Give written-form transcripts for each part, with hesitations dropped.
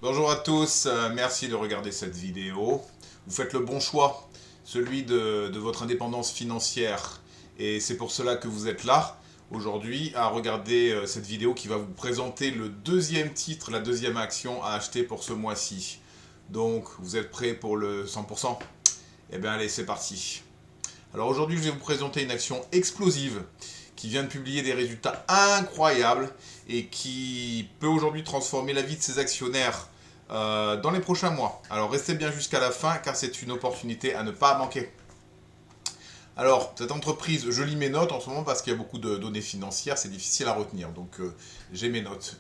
Bonjour à tous, merci de regarder cette vidéo. Vous faites le bon choix, celui de votre indépendance financière. Et c'est pour cela que vous êtes là aujourd'hui à regarder cette vidéo qui va vous présenter le deuxième titre, la deuxième action à acheter pour ce mois-ci. Donc, vous êtes prêts pour le 100%? Eh bien allez, c'est parti. Alors aujourd'hui, je vais vous présenter une action explosive qui vient de publier des résultats incroyables et qui peut aujourd'hui transformer la vie de ses actionnaires dans les prochains mois. Alors restez bien jusqu'à la fin car c'est une opportunité à ne pas manquer. Alors, cette entreprise, je lis mes notes en ce moment parce qu'il y a beaucoup de données financières, c'est difficile à retenir. Donc, j'ai mes notes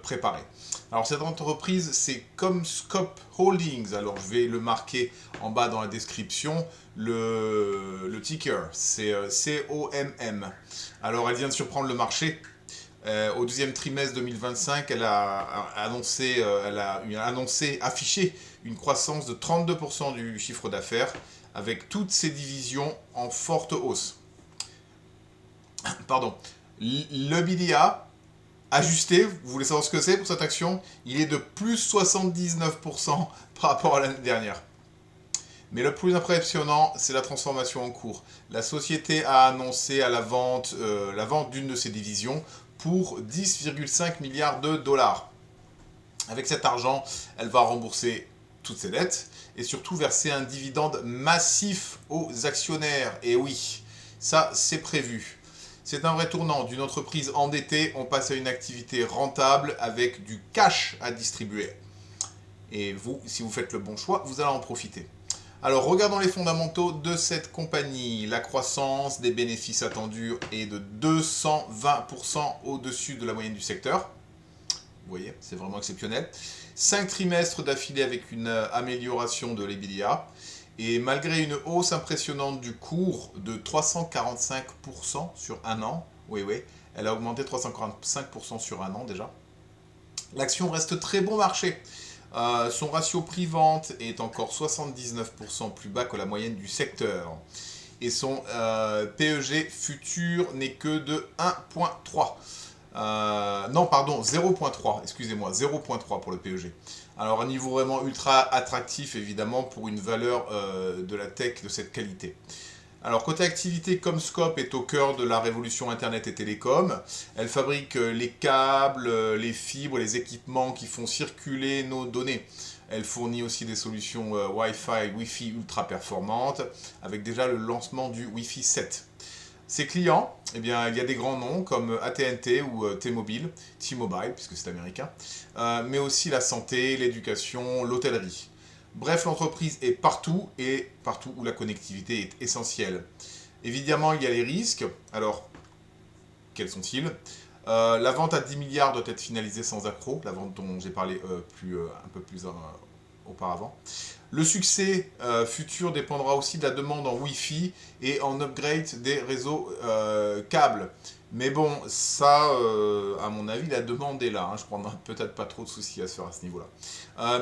préparées. Alors, cette entreprise, c'est Comscope Holdings. Alors, je vais le marquer en bas dans la description. Le ticker, c'est COMM. Alors, elle vient de surprendre le marché. Au deuxième trimestre 2025, affiché une croissance de 32% du chiffre d'affaires, avec toutes ses divisions en forte hausse. Pardon. Le BDA ajusté, vous voulez savoir ce que c'est pour cette action? Il est de plus 79% par rapport à l'année dernière. Mais le plus impressionnant, c'est la transformation en cours. La société a annoncé la vente d'une de ses divisions pour 10,5 milliards de dollars. Avec cet argent, elle va rembourser toutes ses dettes et surtout verser un dividende massif aux actionnaires. Et oui, ça c'est prévu. C'est un vrai tournant. D'une entreprise endettée, on passe à une activité rentable avec du cash à distribuer. Et vous, si vous faites le bon choix, vous allez en profiter. Alors, regardons les fondamentaux de cette compagnie. La croissance des bénéfices attendus est de 220% au-dessus de la moyenne du secteur. Vous voyez, c'est vraiment exceptionnel. 5 trimestres d'affilée avec une amélioration de l'EBITDA. Et malgré une hausse impressionnante du cours de 345% sur un an, oui, elle a augmenté 345% sur un an déjà, l'action reste très bon marché. Son ratio prix-vente est encore 79% plus bas que la moyenne du secteur. Et son PEG futur n'est que de 1,3. Non, pardon, 0,3, excusez-moi, 0,3 pour le PEG. Alors un niveau vraiment ultra attractif évidemment pour une valeur de la tech de cette qualité. Alors côté activité, Comscope est au cœur de la révolution Internet et télécom. Elle fabrique les câbles, les fibres, les équipements qui font circuler nos données. Elle fournit aussi des solutions Wi-Fi ultra performantes, avec déjà le lancement du Wi-Fi 7. Ses clients, eh bien, il y a des grands noms comme AT&T ou T-Mobile, puisque c'est américain, mais aussi la santé, l'éducation, l'hôtellerie. Bref, l'entreprise est partout et partout où la connectivité est essentielle. Évidemment, il y a les risques. Alors, quels sont-ils? La vente à 10 milliards doit être finalisée sans accroc, la vente dont j'ai parlé un peu plus auparavant. Le succès futur dépendra aussi de la demande en Wi-Fi et en upgrade des réseaux câbles. Mais bon, ça, à mon avis, la demande est là. Je prendrai peut-être pas trop de soucis à se faire à ce niveau-là.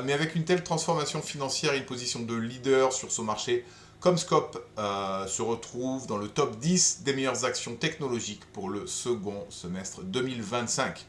Mais avec une telle transformation financière et une position de leader sur ce marché, Comscope se retrouve dans le top 10 des meilleures actions technologiques pour le second semestre 2025.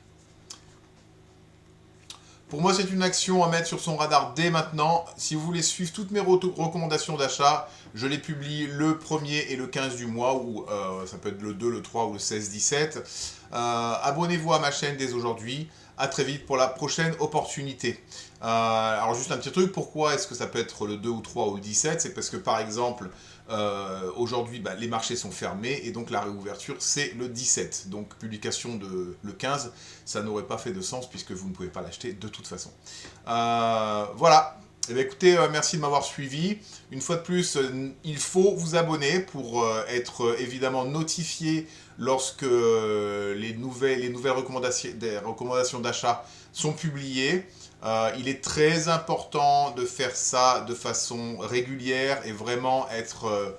Pour moi, c'est une action à mettre sur son radar dès maintenant. Si vous voulez suivre toutes mes recommandations d'achat, je les publie le 1er et le 15 du mois, ou ça peut être le 2, le 3 ou le 16-17. Abonnez-vous à ma chaîne dès aujourd'hui. À très vite pour la prochaine opportunité. Alors juste un petit truc, pourquoi est-ce que ça peut être le 2 ou 3 ou le 17? C'est parce que par exemple, aujourd'hui, les marchés sont fermés et donc la réouverture, c'est le 17. Donc publication de le 15, ça n'aurait pas fait de sens puisque vous ne pouvez pas l'acheter de toute façon. Voilà. Eh bien, écoutez, merci de m'avoir suivi. Une fois de plus, il faut vous abonner pour être évidemment notifié lorsque les nouvelles recommandations d'achat sont publiées. Il est très important de faire ça de façon régulière et vraiment être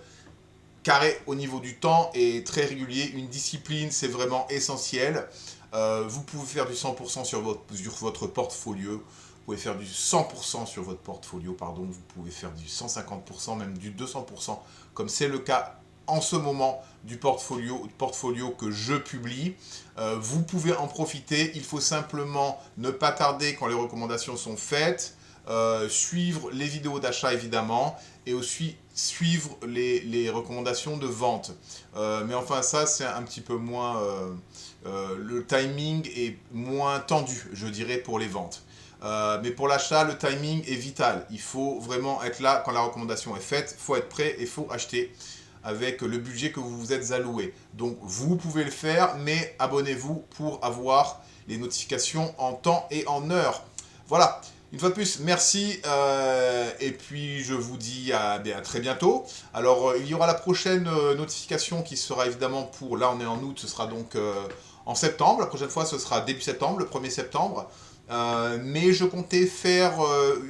carré au niveau du temps et très régulier. Une discipline, c'est vraiment essentiel. Vous pouvez faire du 100% sur votre portfolio. Vous pouvez faire du 100% sur votre portfolio, pardon. Vous pouvez faire du 150%, même du 200%, comme c'est le cas en ce moment du portfolio que je publie. Vous pouvez en profiter, il faut simplement ne pas tarder quand les recommandations sont faites, suivre les vidéos d'achat évidemment, et aussi suivre les recommandations de vente. Mais enfin ça c'est un petit peu moins... le timing est moins tendu, je dirais, pour les ventes. Mais pour l'achat, le timing est vital. Il faut vraiment être là quand la recommandation est faite. Il faut être prêt et il faut acheter avec le budget que vous vous êtes alloué. Donc vous pouvez le faire, mais abonnez-vous pour avoir les notifications en temps et en heure. Voilà. Une fois de plus, merci. Et puis je vous dis à très bientôt. Alors il y aura la prochaine notification qui sera évidemment pour... Là on est en août, ce sera donc en septembre. La prochaine fois ce sera début septembre, le 1er septembre. Mais je comptais faire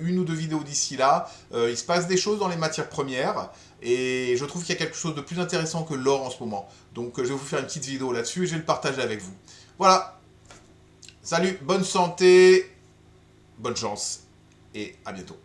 une ou deux vidéos d'ici là. Il se passe des choses dans les matières premières et je trouve qu'il y a quelque chose de plus intéressant que l'or en ce moment. Donc je vais vous faire une petite vidéo là-dessus et je vais le partager avec vous. Voilà, salut, bonne santé, bonne chance et à bientôt.